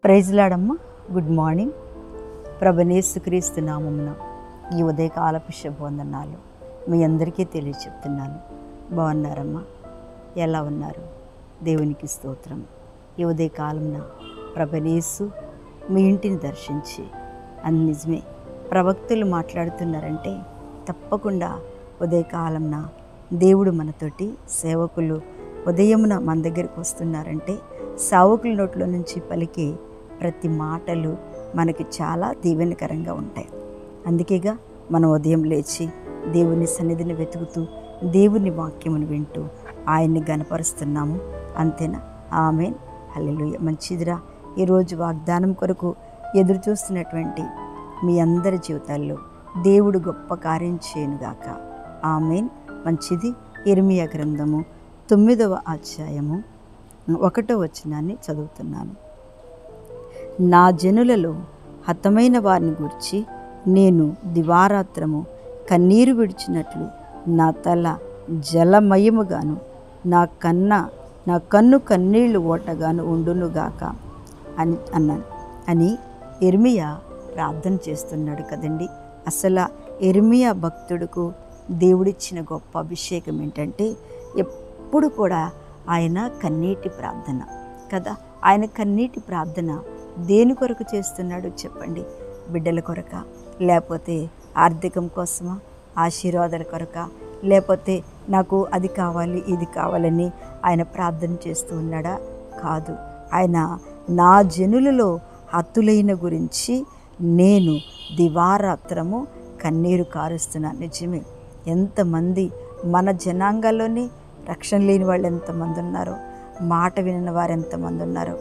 Praise లాడమ్మ. Good morning. ప్రభువైన యేసుక్రీస్తు నామమున ఈ ఉదయకాలపు శుభవందనాలు మీ అందరికీ తెలియచెప్తున్నాను. బాగున్నారమ్మా? ఎలా ఉన్నారు? దేవునికి స్తోత్రం. ఈ ఉదయకాలంన ప్రభువైన యేసు మీ ఇంటిని దర్శించి, అది నిజమే ప్రవక్తలు మాట్లాడుతున్నారంటే తప్పకుండా ఉదయకాలంన దేవుడు మనతోటి, సేవకులు ఉదయమున మన దగ్గరికి వస్తున్నారంటే సేవకుల నోట్లో నుంచి పలికే ప్రతి మాటలు మనకి చాలా దీవెనకరంగా ఉంటాయి. అందుకేగా మనం ఉదయం లేచి దేవుని సన్నిధిని వెతుకుతూ దేవుని వాక్యమును వింటూ ఆయన్ని గణపరుస్తున్నాము. అంతేనా? ఆమేన్, హల్లెలూయా. మంచిదిరా. ఈరోజు వాగ్దానం కొరకు ఎదురు చూస్తున్నటువంటి మీ అందరి జీవితాల్లో దేవుడు గొప్ప కార్యం చేయనుగాక. ఆమేన్. మంచిది. ఇర్మియా గ్రంథము 9వ అధ్యాయము 1వ వచనాన్ని చదువుతున్నాను. నా జనులలో హతమైన వారిని గూర్చి నేను దివారాత్రము కన్నీరు విడిచినట్లు నా తల జలమయముగాను నా కన్ను కన్నీళ్లు ఓటగాను ఉండునుగాక అని అన్నాను అని ఇర్మియా ప్రార్థన చేస్తున్నాడు కదండి. అసలు ఇర్మియా భక్తుడుకు దేవుడిచ్చిన గొప్ప అభిషేకం ఏంటంటే ఎప్పుడు కూడా ఆయన కన్నీటి ప్రార్థన కదా. ఆయన కన్నీటి ప్రార్థన దేని కొరకు చేస్తున్నాడు చెప్పండి? బిడ్డల కొరక, లేకపోతే ఆర్థికం కోసమా, ఆశీర్వాదాల కొరక, లేకపోతే నాకు అది కావాలి ఇది కావాలని ఆయన ప్రార్థన చేస్తూ ఉన్నాడా? కాదు. ఆయన నా జనులలో హతులైన గురించి నేను దివారాత్రము కన్నీరు కారుస్తున్నాను. నిజమే. ఎంతమంది మన జనాంగాల్లోనే రక్షణ లేని వాళ్ళు ఎంతమంది ఉన్నారో, మాట వినని వారు ఎంతమంది ఉన్నారో,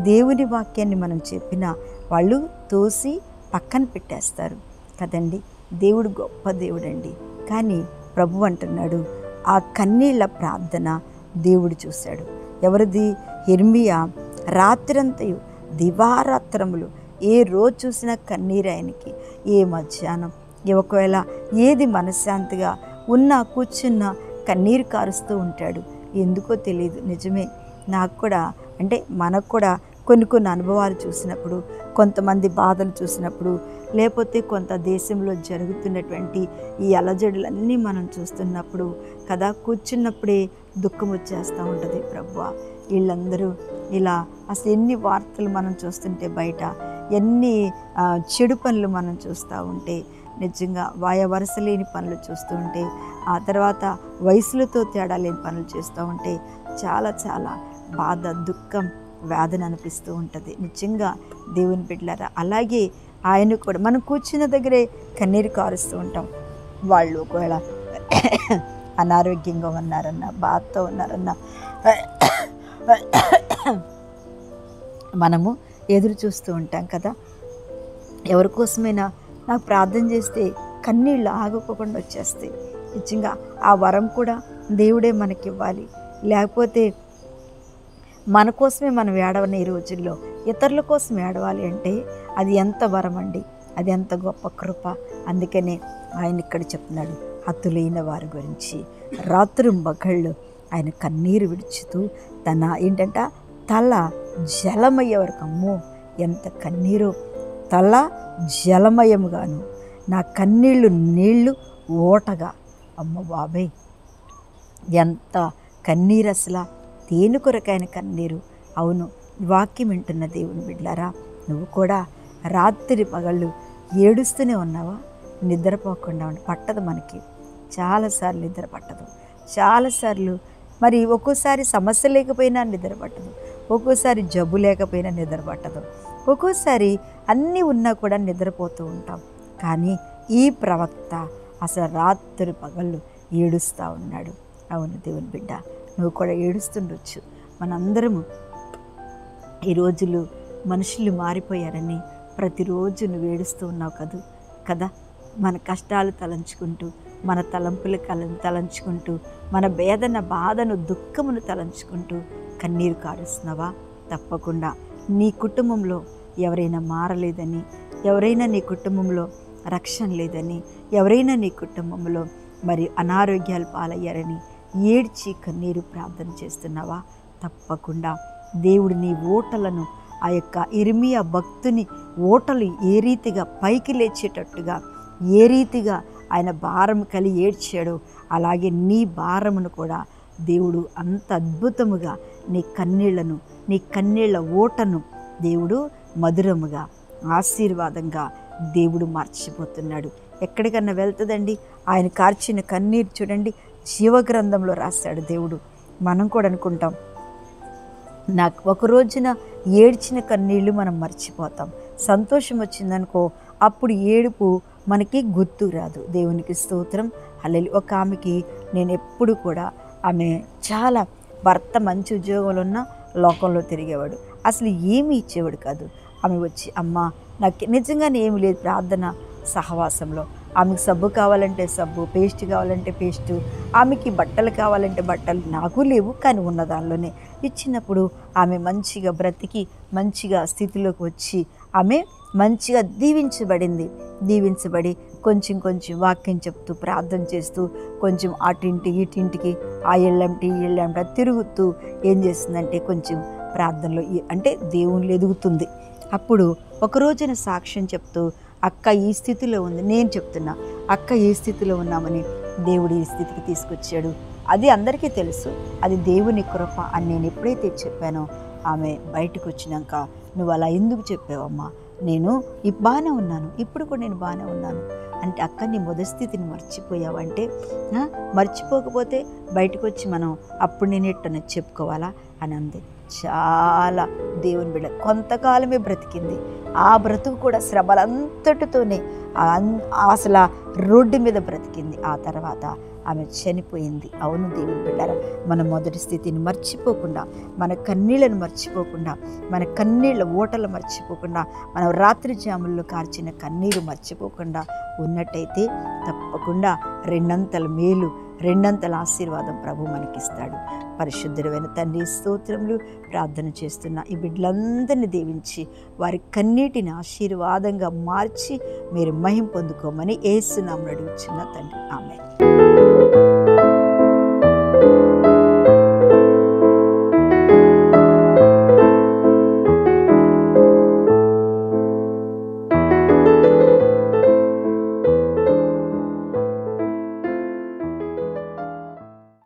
దేవుని వాక్యాన్ని మనం చెప్పినా వాళ్ళు తోసి పక్కన పెట్టేస్తారు కదండి. దేవుడు గొప్ప దేవుడండి. కానీ ప్రభు అంటున్నాడు, ఆ కన్నీళ్ళ ప్రార్థన దేవుడు చూశాడు. ఎవరిది? ఇర్మియా రాత్రంతయు దివారాత్రములు ఏ రోజు చూసినా కన్నీరు ఆయనకి. ఏ మధ్యాహ్నం ఒకవేళ ఏది మనశ్శాంతిగా ఉన్నా కూర్చున్నా కన్నీరు కారుస్తూ ఉంటాడు. ఎందుకో తెలియదు. నిజమే. నాకు కూడా అంటే మనకు కూడా కొన్ని అనుభవాలు చూసినప్పుడు, కొంతమంది బాధలు చూసినప్పుడు, లేకపోతే కొంత దేశంలో జరుగుతున్నటువంటి ఈ అలజడులన్నీ మనం చూస్తున్నప్పుడు కదా, కూర్చున్నప్పుడే దుఃఖం వచ్చేస్తూ ఉంటుంది. ప్రభువా, వీళ్ళందరూ ఇలా అసలు ఎన్ని వార్తలు మనం చూస్తుంటే, బయట ఎన్ని చెడు పనులు మనం చూస్తూ ఉంటే, నిజంగా వరుస లేని పనులు చూస్తూ ఉంటే, ఆ తర్వాత వయసులతో తేడా లేని పనులు చేస్తూ ఉంటే చాలా చాలా బాధ, దుఃఖం, వేదన అనిపిస్తూ ఉంటుంది. నిజంగా దేవుని బిడ్డలారా, అలాగే ఆయన కూడా మనం కూర్చున్న దగ్గరే కన్నీరు కారుస్తూ ఉంటాం. వాళ్ళు ఒకవేళ అనారోగ్యంగా ఉన్నారన్నా, బాధతో ఉన్నారన్నా మనము ఎదురు చూస్తూ ఉంటాం కదా. ఎవరి కోసమైనా నాకు ప్రార్థన చేస్తే కన్నీళ్ళు ఆగకుండా వచ్చేస్తాయి. నిజంగా ఆ వరం కూడా దేవుడే మనకి ఇవ్వాలి. లేకపోతే మన కోసమే మనం ఏడవని ఈ రోజుల్లో ఇతరుల కోసం ఏడవాలి అంటే అది ఎంత వరం అండి, అది ఎంత గొప్ప కృప. అందుకనే ఆయన ఇక్కడ చెప్తున్నాడు, హతులైన వారి గురించి రాత్రి మగళ్ళు ఆయన కన్నీరు విడుచుతూ ఏంటంట తల జలమయ్యే వరకు. అమ్మో, ఎంత కన్నీరు! తల జలమయముగాను నా కన్నీళ్ళు నీళ్లు ఓటగా. అమ్మ బాబాయ్, ఎంత కన్నీరు! అసలు దేని కొరకైన కన్నీరు? అవును, వాక్యం వింటున్న దేవుని బిడ్డలారా, నువ్వు కూడా రాత్రి పగళ్ళు ఏడుస్తూనే ఉన్నావా? నిద్రపోకుండా పట్టదు మనకి. చాలాసార్లు నిద్ర పట్టదు. చాలాసార్లు మరి ఒక్కోసారి సమస్య లేకపోయినా నిద్ర పట్టదు, ఒక్కోసారి జబ్బు లేకపోయినా నిద్ర పట్టదు, ఒక్కోసారి అన్నీ ఉన్నా కూడా నిద్రపోతూ ఉంటాం. కానీ ఈ ప్రవక్త అసలు రాత్రి పగళ్ళు ఏడుస్తూ ఉన్నాడు. అవును దేవుని బిడ్డ, నువ్వు కూడా ఏడుస్తుండొచ్చు. మనందరము ఈ రోజులు మనుషులు మారిపోయారని ప్రతిరోజు నువ్వు ఏడుస్తూ ఉన్నావు కదా. మన కష్టాలు తలంచుకుంటూ, మన తలంపులు తలంచుకుంటూ, మన వేదన, బాధను, దుఃఖమును తలంచుకుంటూ కన్నీరు కారుస్తున్నావా? తప్పకుండా నీ కుటుంబంలో ఎవరైనా మారలేదని, ఎవరైనా నీ కుటుంబంలో రక్షణ లేదని, ఎవరైనా నీ కుటుంబంలో మరి అనారోగ్యాలు పాలయ్యారని ఏడ్చి కన్నీరు ప్రార్థన చేస్తున్నావా? తప్పకుండా దేవుడు నీ ఓటలను ఆ యొక్క ఇర్మియా భక్తుని ఓటలు ఏ రీతిగా పైకి లేచేటట్టుగా, ఏ రీతిగా ఆయన భారం కలిగి ఏడ్చాడో అలాగే నీ భారమును కూడా దేవుడు అంత అద్భుతముగా నీ కన్నీళ్లను, నీ కన్నీళ్ల ఓటను దేవుడు మధురముగా, ఆశీర్వాదంగా దేవుడు మార్చిపోతున్నాడు. ఎక్కడికన్నా వెళ్తుందండి? ఆయన కార్చిన కన్నీరు చూడండి, జీవగ్రంథంలో రాశాడు దేవుడు. మనం కూడా అనుకుంటాం, నాకు ఒక రోజున ఏడ్చిన కన్నీళ్ళు మనం మర్చిపోతాం. సంతోషం వచ్చిందనుకో, అప్పుడు ఏడుపు మనకి గుర్తు రాదు. దేవునికి స్తోత్రం, హల్లెలూయా. ఒక ఆమెకి నేను ఎప్పుడు కూడా, ఆమె చాలా భర్త మంచి ఉద్యోగంలో ఉన్న లోకంలో తిరిగేవాడు, అసలు ఏమీ ఇచ్చేవాడు కాదు. ఆమె వచ్చి, అమ్మ నాకు నిజంగానే ఏమి లేదు, ప్రార్థన సహవాసంలో ఆమెకు సబ్బు కావాలంటే సబ్బు, పేస్ట్ కావాలంటే పేస్టు, ఆమెకి బట్టలు కావాలంటే బట్టలు, నాకు లేవు కానీ ఉన్న దానిలోనే ఇచ్చినప్పుడు ఆమె మంచిగా బ్రతికి మంచిగా స్థితిలోకి వచ్చి ఆమె మంచిగా దీవించబడి కొంచెం కొంచెం వాక్యం చెప్తూ ప్రార్థన చేస్తూ కొంచెం అటింటి ఇటింటికి ఆ ఎల్లంటి తిరుగుతూ ఏం చేస్తుందంటే కొంచెం ప్రార్థనలో అంటే దేవుళ్ళు ఎదుగుతుంది. అప్పుడు ఒక రోజున సాక్ష్యం చెప్తూ, అక్క ఈ స్థితిలో ఉంది, నేను చెప్తున్నా అక్క ఈ స్థితిలో ఉన్నామని దేవుడు ఈ స్థితికి తీసుకొచ్చాడు, అది అందరికీ తెలుసు, అది దేవుని కృప అని నేను ఎప్పుడైతే చెప్పానో, ఆమె బయటకు వచ్చినాక, నువ్వు అలా ఎందుకు చెప్పావమ్మా, నేను బాగానే ఉన్నాను, ఇప్పుడు కూడా నేను బాగానే ఉన్నాను అంటే, అక్క నీ మొదటి స్థితిని మర్చిపోయావంటే, మర్చిపోకపోతే బయటకు వచ్చి మనం అప్పుడు నేను ఎట్టని చెప్పుకోవాలా అని అంది. చాలా దేవుని బిడ్డ కొంతకాలమే బ్రతికింది. ఆ బ్రతుకు కూడా శ్రమలంతటితోనే అసలు రోడ్డు మీద బ్రతికింది. ఆ తర్వాత ఆమె చనిపోయింది. అవును దేవుని బిడ్డారా, మన మొదటి స్థితిని మర్చిపోకుండా, మన కన్నీళ్ళను మర్చిపోకుండా, మన కన్నీళ్ళ ఓటలు మర్చిపోకుండా, మనం రాత్రి జాముల్లో కార్చిన కన్నీరు మర్చిపోకుండా ఉన్నట్టయితే తప్పకుండా రెండంతల మేలు, రెండంతల ఆశీర్వాదం ప్రభు మనకిస్తాడు. పరిశుద్ధుడైన తండ్రి స్తోత్రములు. ప్రార్థన చేస్తున్న ఈ బిడ్డలందరినీ దీవించి వారి కన్నీటిని ఆశీర్వాదంగా మార్చి మీరు మహిమ పొందుకోమని యేసు నామమున అడుగుచున్న తండ్రి, ఆమేన్.